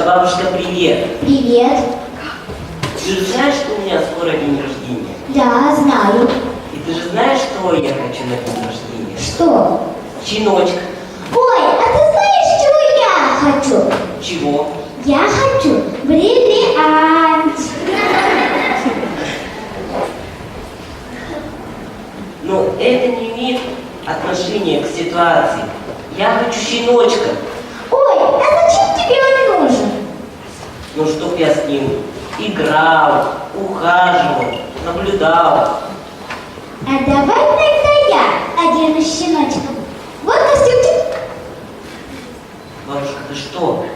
Бабушка, привет. Привет. Ты же знаешь, что у меня скоро день рождения? Да, знаю. И ты же знаешь, что я хочу на день рождения? Что? Щеночка. Ой, а ты знаешь, чего я хочу? Чего? Я хочу бриллиант. Но это не имеет отношения к ситуации. Я хочу щеночка. Ой, а зачем тебе он нужен? Ну, чтоб я с ним играл, ухаживал, наблюдал. А давай тогда я одену щеночком. Вот костюмчик. Бабушка, ты что?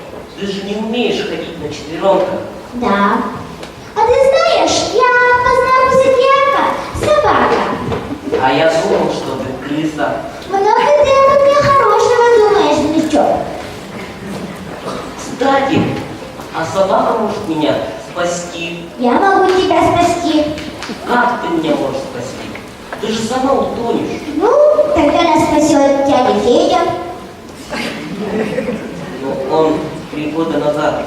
Ты же не умеешь ходить на четверенках. Да. А ты знаешь, я по знаку зодиака собака. А я думал, что ты крыса. Много ты обо мне хорошего думаешь, внучок. Кстати, а собака может меня спасти. Я могу тебя спасти. Как ты меня можешь спасти? Ты же сама утонешь. Ну, тогда нас спасет дядя Федя. Но он 3 года назад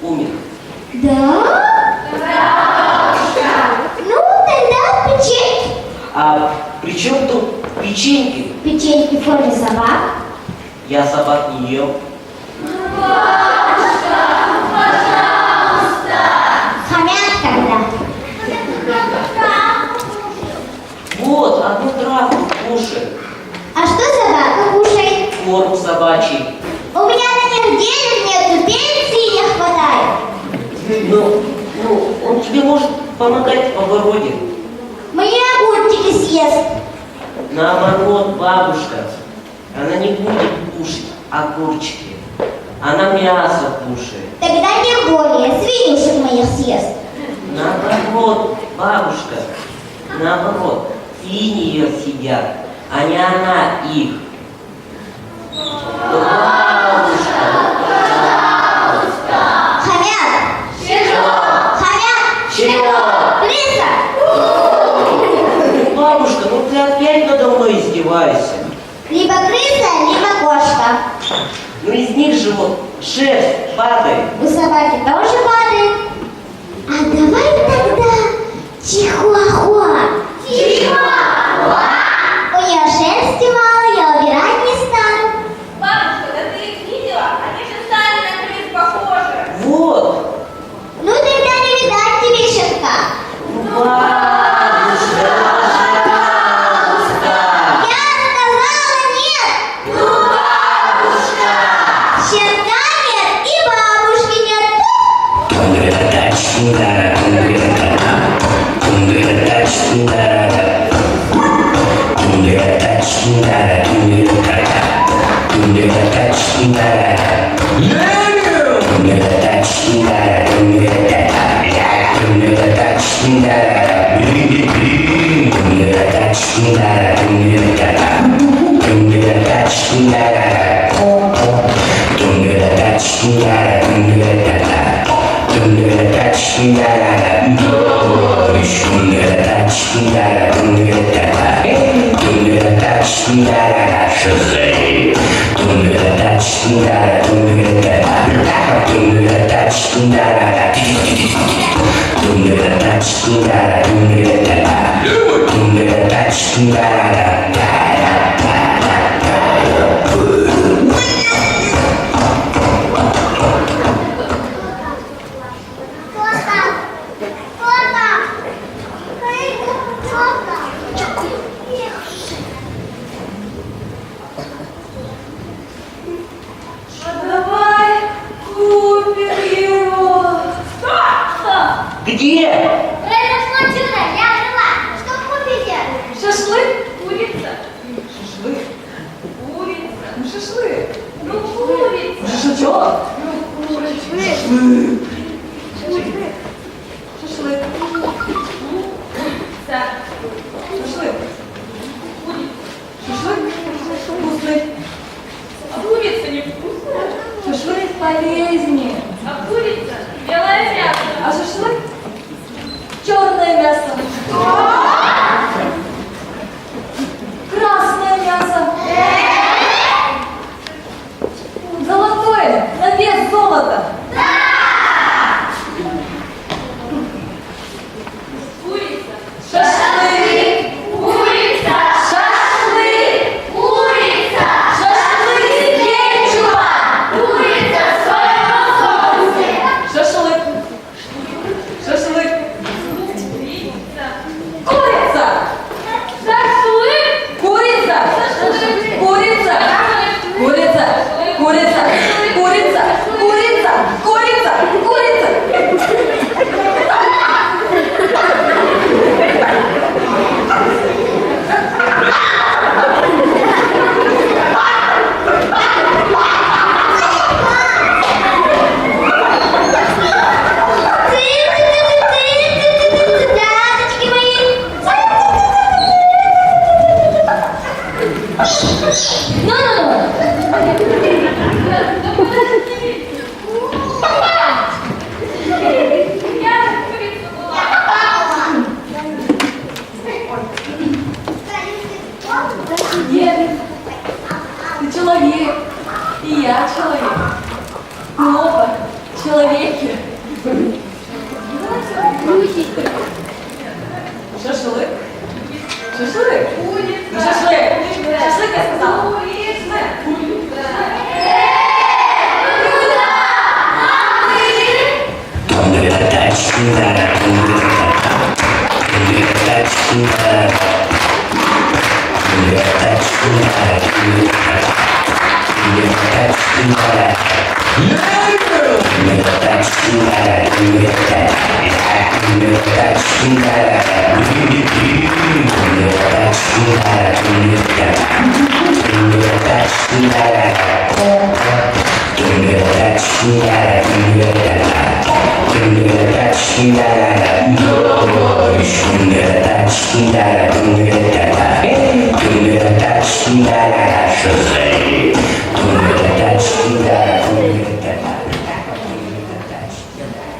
умер. Да? Ну, тогда печеньки. А при чем тут печеньки? Печеньки в форме собак. Я собак не ем. Хомят тогда. Вот, одну травку кушай. А что собака кушает? Корм собачий. У меня на них денег нету, пенсии не хватает. Ну, он тебе может помогать в огороде. Мои огурчики съест. Наоборот, бабушка, она не будет кушать огурчики. Она мясо кушает. Тогда не более, свинюшек моих съест. бабушка, наоборот, тени ее сидят, а не она их. Бабушка! Хомяк! Чего? Хомяк! Чего? Крыса! Бабушка, ну ты опять надо мной издеваешься. Либо крыса, либо кошка. Ну из них же вот шерсть падает. У собаки тоже падает. А давай тогда чихуахуа. Чихуахуа? У нее шерсти мало, я убирать не стану. Бабушка, да ты их видела? Они же сами на крыс похожи. Вот. Ну тогда не видать тебе щенка. Бабушка, пожалуйста. Я сказала нет. Ну, бабушка. Щенка нет и бабушки нет. А давай купим его. Что? Где? Это смотрю, я жила. Что купите? Шашлык? Курица. Шашлык? Курица. Ну шашлык. Ну, курица. Шашлычок? Ну, курица. Шашлык. Шашлык. Курица. Шашлык. Курица. Шашлык? Вкусный. А курица не вкусная? Шашлык полезнее. А курица белое мясо. А шашлык? Черное мясо. Красное мясо. Золотое. На вес золота. Курица. Шашлык. Курица. Шашлык. Курица. Шашлык. Кетчупа. Курица в соевом соусе. Шашлык. Шашлык. Курица. Курица. Шашлык. Курица. Шашлык. Курица. Курица. Курица. Курица. Курица. Курица. Курица. Дядочки мои. Ну-ну-ну. Я же курица была. Нет, ты человек, и я человек. Мы оба человеки. Шашлык? Шашлык? Ну, шашлык! Шашлык, я сказала. Thank you.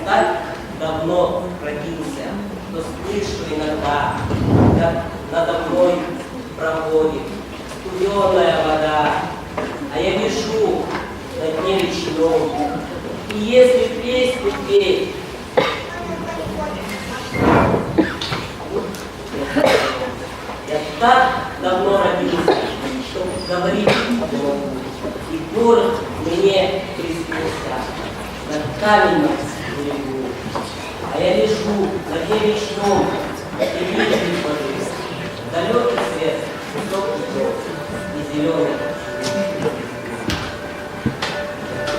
Так давно родился, что слышу иногда, как надо мной проходит студеная вода, а я вижу на дне речном, и если песню петь, я так давно родился, что говорить не могу, и город мне приснился на каменном берегу. А я лежу на дне речном и вижу воды, далекий свет, высокий гроб и зеленый.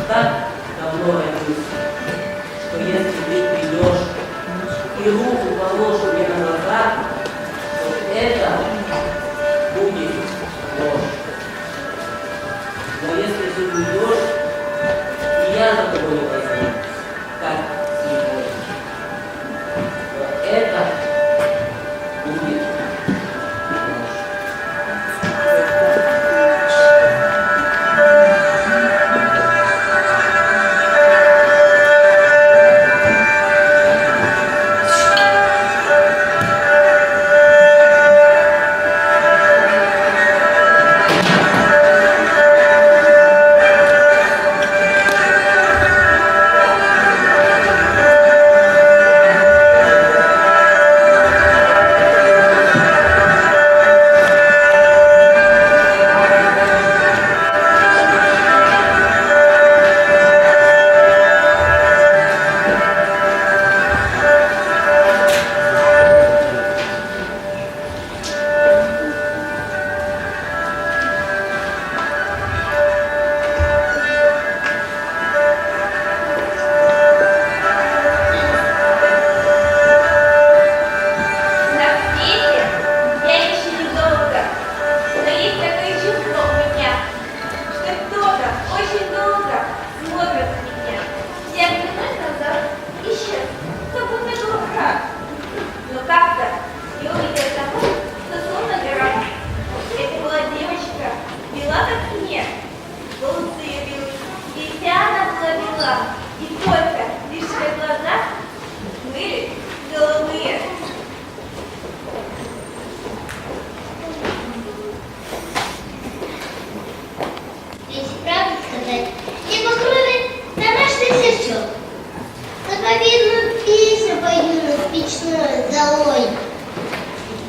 Так давно родился, что если ты придешь и руку положишь мне на глаза, то это будет ложь. Но если ты уйдешь, и я за тобой не возьму, как слепой, то это будет ложь.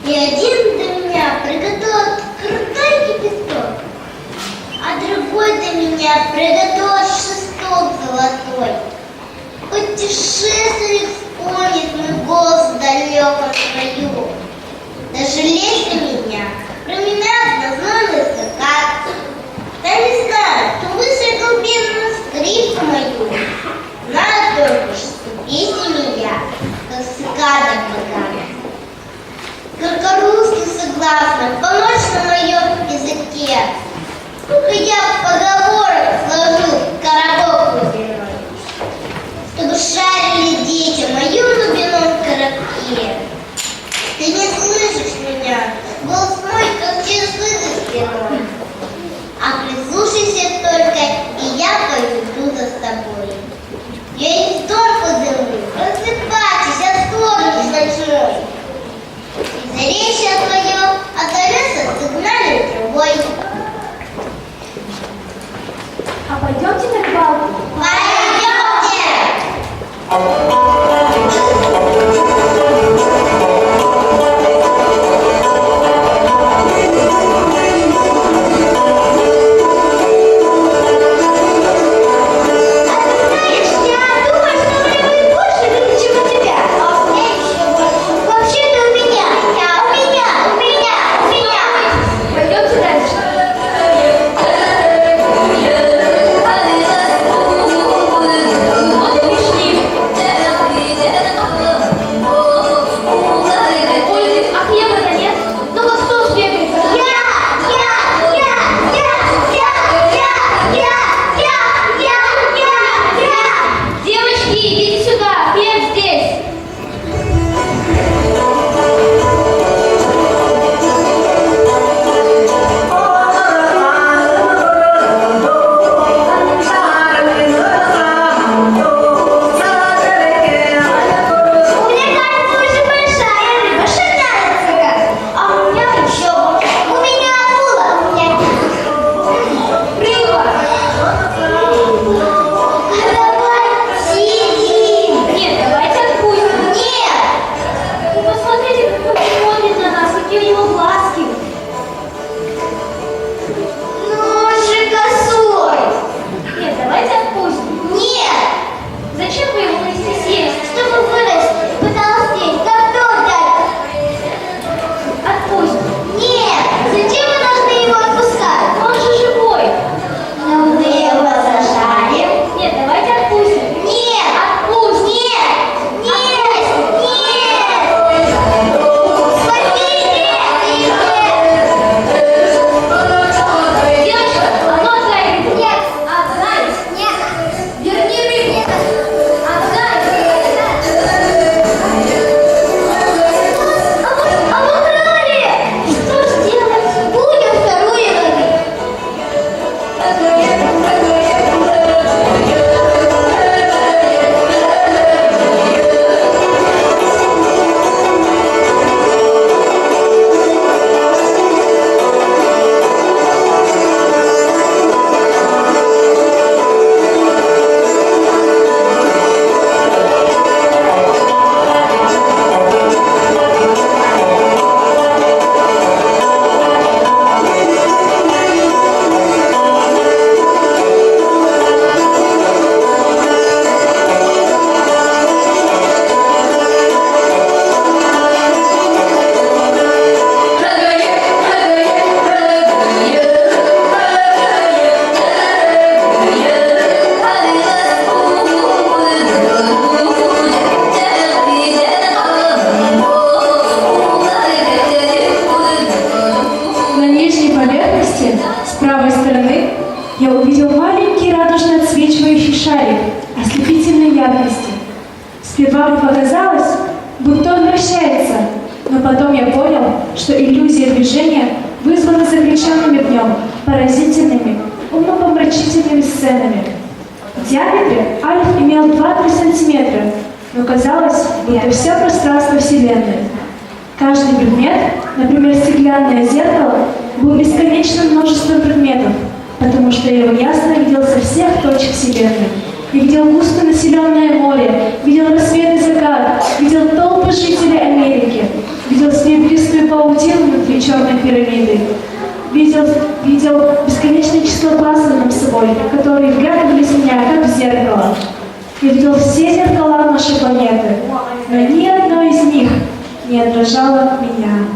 И один для меня приготовил крутой кипяток, а другой для меня приготовил шесток золотой. Путешественник вспомнит мой голос в далеком краю. Да жалей ты меня, променяв на знойный закат. Да не знаю, кто высекал бедную скрипку мою. Знаю только, что песнями я, как цикада богата. Крокорусски согласна, помочь на моем языке. Сколько я поговорок сложу в коробок глубиной, чтобы шарили дети в моем глубинном коробке. Ты не слышишь меня, голос мой, как через слезы спиной. А прислушайся только, и я пойду за тобой. Я и в дом подыму, просыпайтесь, отклонишь ночной. И заречье твое отдается сигнальной трубой. А пойдемте на рыбалку? Пойдемте! показалось, будто он вращается, но потом я понял, что иллюзия движения вызвана заключенными в нем поразительными, умопомрачительными сценами. В диаметре Альф имел 2-3 сантиметра, но казалось, будто все пространство Вселенной. Каждый предмет, например, стеклянное зеркало, был бесконечным множеством предметов, потому что я его ясно видел со всех точек Вселенной. Я видел густо населенное море, видел рассвет и закат, видел толпы жителей Америки, видел серебристую паутину внутри черной пирамиды, видел бесконечное число глаз над собой, которые вглядывались в меня, как в зеркало. Я видел все зеркала нашей планеты, но ни одно из них не отражало меня.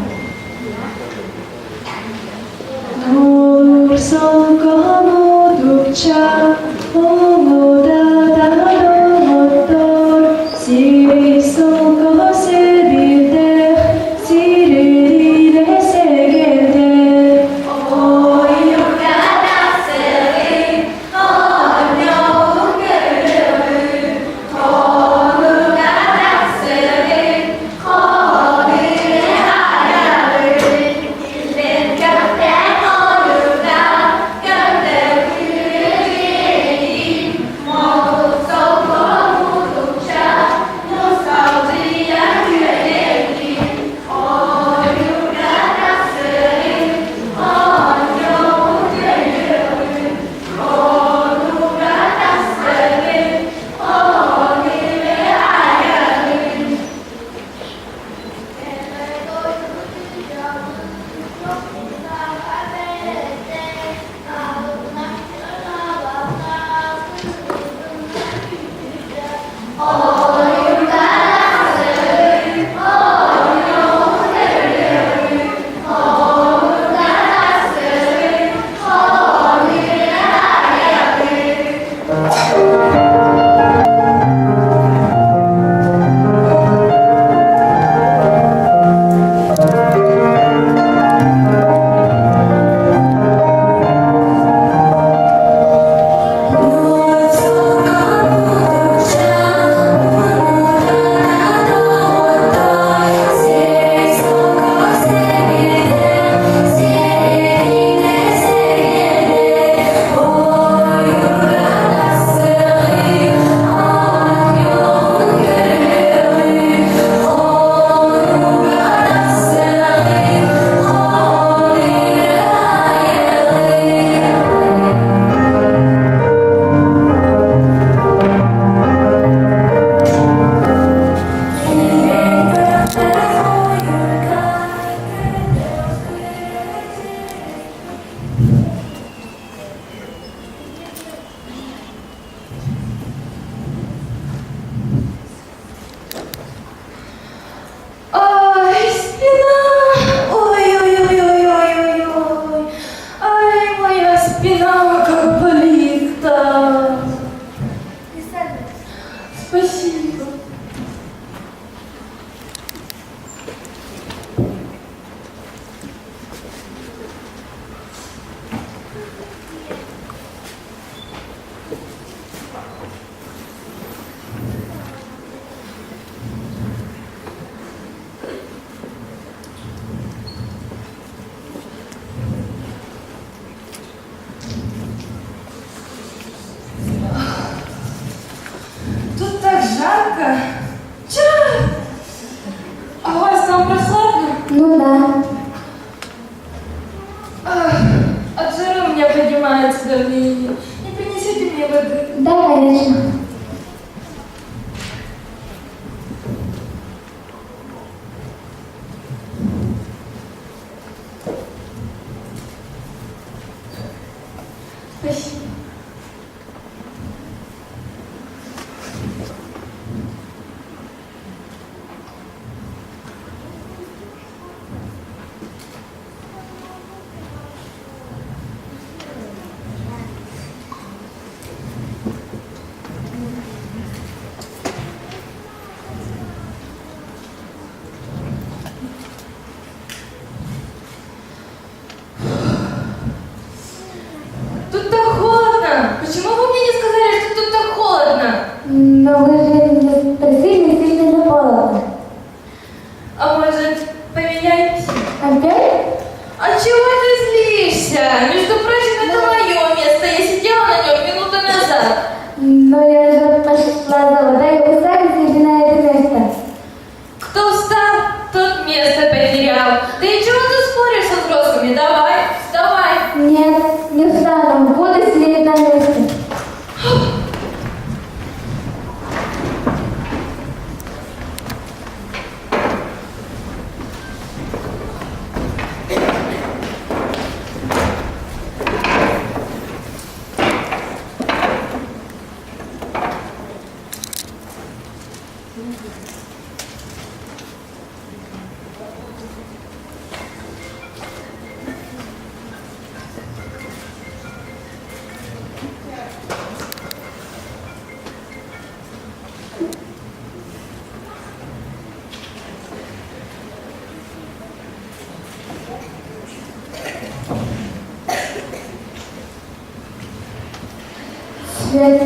Свет,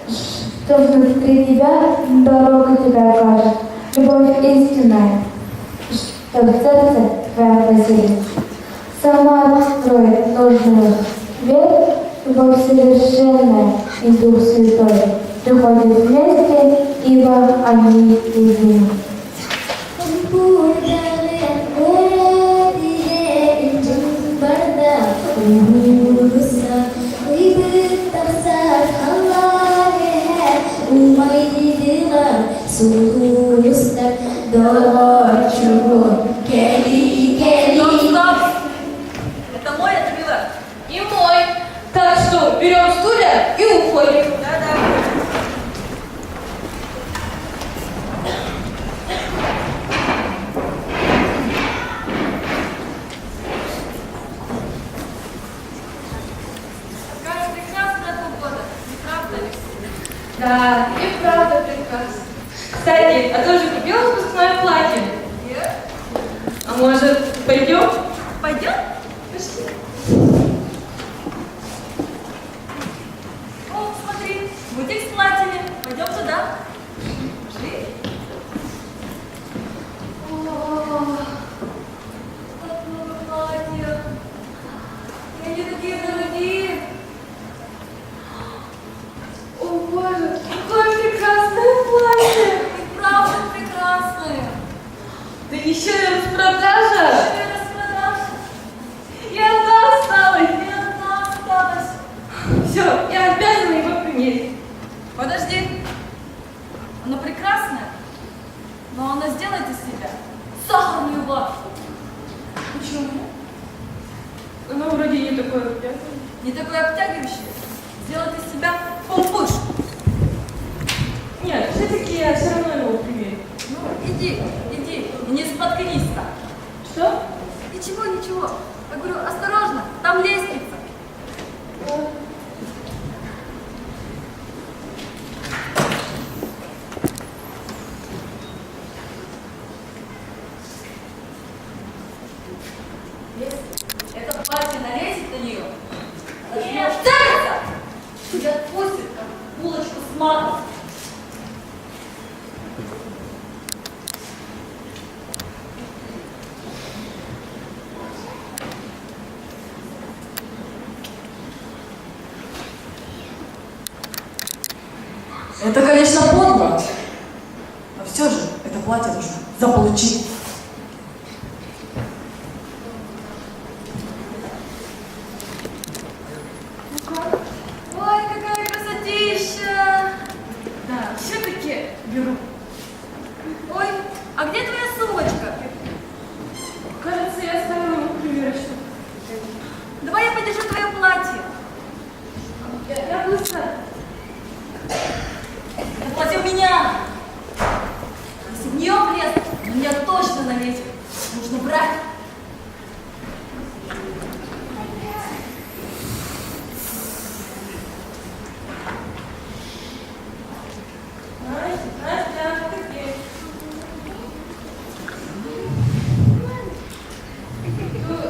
что внутри тебя дорога тебя окажет, любовь истинная, что в сердце твоя поселится. Сама откроет нужную дверь, любовь совершенная и Дух Святой приходят вместе, ибо они едины. Стоп! Это мой отбила. И мой. Так что берем стулья и уходим. Да-да. Какая прекрасная погода, не правда ли? Да, и правда прекрасно. Кстати, а ты уже купила выпускное платье? Нет? А может, пойдем? Пойдем? Пошли. О, смотри, бутик с платьями. Пойдем туда. Пошли. О, как много платьев. И они такие дорогие. О, Боже, какое прекрасное платье! И правда прекрасные. Да еще и распродажа! Еще и распродажа. И одна осталась! И одна осталась. Все, я обязана его примерить. Подожди. Она прекрасная, но она сделает из себя сахарную вафлю. Почему? Она вроде не такое обязана. Не такой обтягивающий. Сделает из себя помпуш. Нет, все-таки я все равно его примерю. Ну, иди, иди, и не споткнись там. Что? Ничего, ничего. Я говорю, осторожно, там лестница. Если это платье налезет на нее, она не останется. Тебя отпустит, как булочку с маком. Это, конечно, подло, но все же это платье нужно заполучить. Ой, какая красотища! Да, все-таки беру. Ой, а где твоя сумочка? Кажется, я оставила его примерочную. Давай я подержу твое платье. Я быстро. Это платье у меня. Если в нее влез, на меня точно налезет. Нужно брать. Настя, ты где?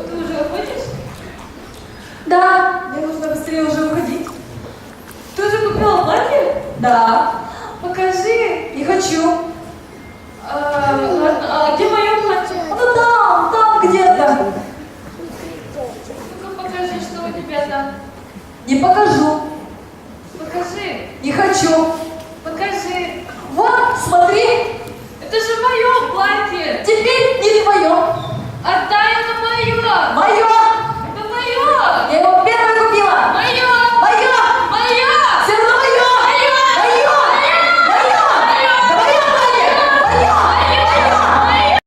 Ты уже уходишь? Да, мне нужно быстрее уже уходить. Ты уже купила платье? Да, Покажи. не хочу. Ладно, а где мое платье? Ну там где-то. Ну-ка покажи, что у тебя там. Не покажу, Покажи. не хочу. Покажи. Вот, смотри, Это же мое платье. теперь не твое. Отдай это мое. Мое. Это мое. Я его первой купила. Мое. Мое. Мое. Все равно мое. Мое. Мое. Да мое платье. Мое. Мое.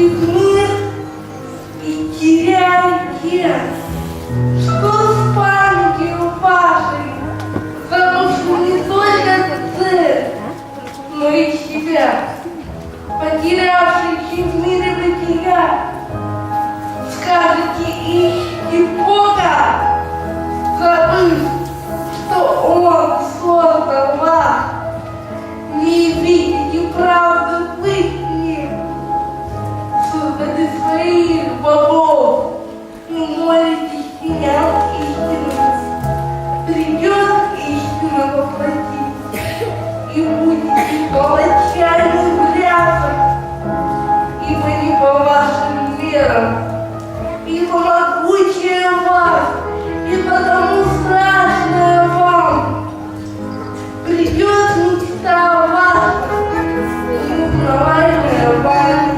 в мир и теряете, что с памятью вашей, забывши не только цель, но и себя, потерявший в мире бытия, скажете ищите Бога, забыв, что Он создал вас, не видите правду вы с Ним, создали своих богов, и молитесь меня истинным, придет истина воплотить, и будете палачами грязок, ибо не по вашим мерам, ибо могучее вас, и потому страшное вам. Придет мечта ваша, и узнаваемая вами.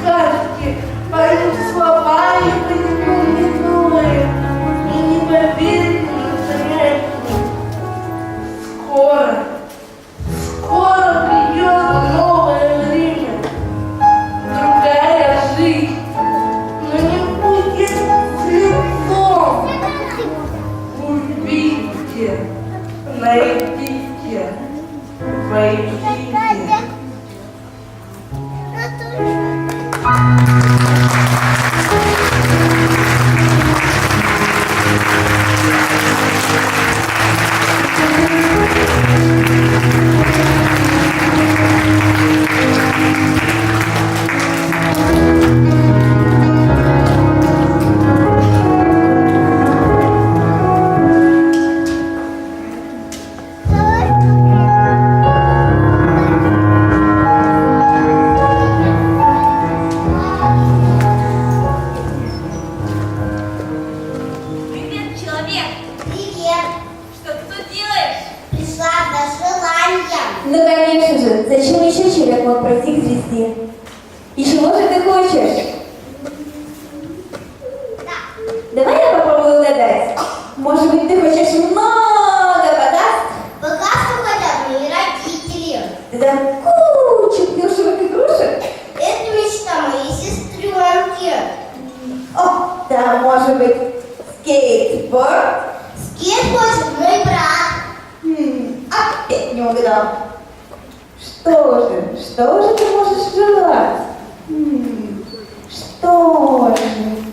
Скажете, поймут слова и поймут новые, и не поверите настоящему. Скоро придет новое время, другая жизнь, но не будет с лицом. Увидите, найдите, войдите. Привет, человек! Привет. Что ты тут делаешь? Пришла за желанием. Ну, конечно же, зачем еще человек мог пройти к звезде? И чего же ты хочешь? Давай я попробую угадать. Может быть, ты хочешь много богатств? Богатство хотят мои родители. Ты дам кучу плюшевых игрушек? Это мечта моей сестренки. О, да, может быть, скейтборд? Скейт хочет мой брат. Опять не угадал. Что же ты можешь желать? Что же?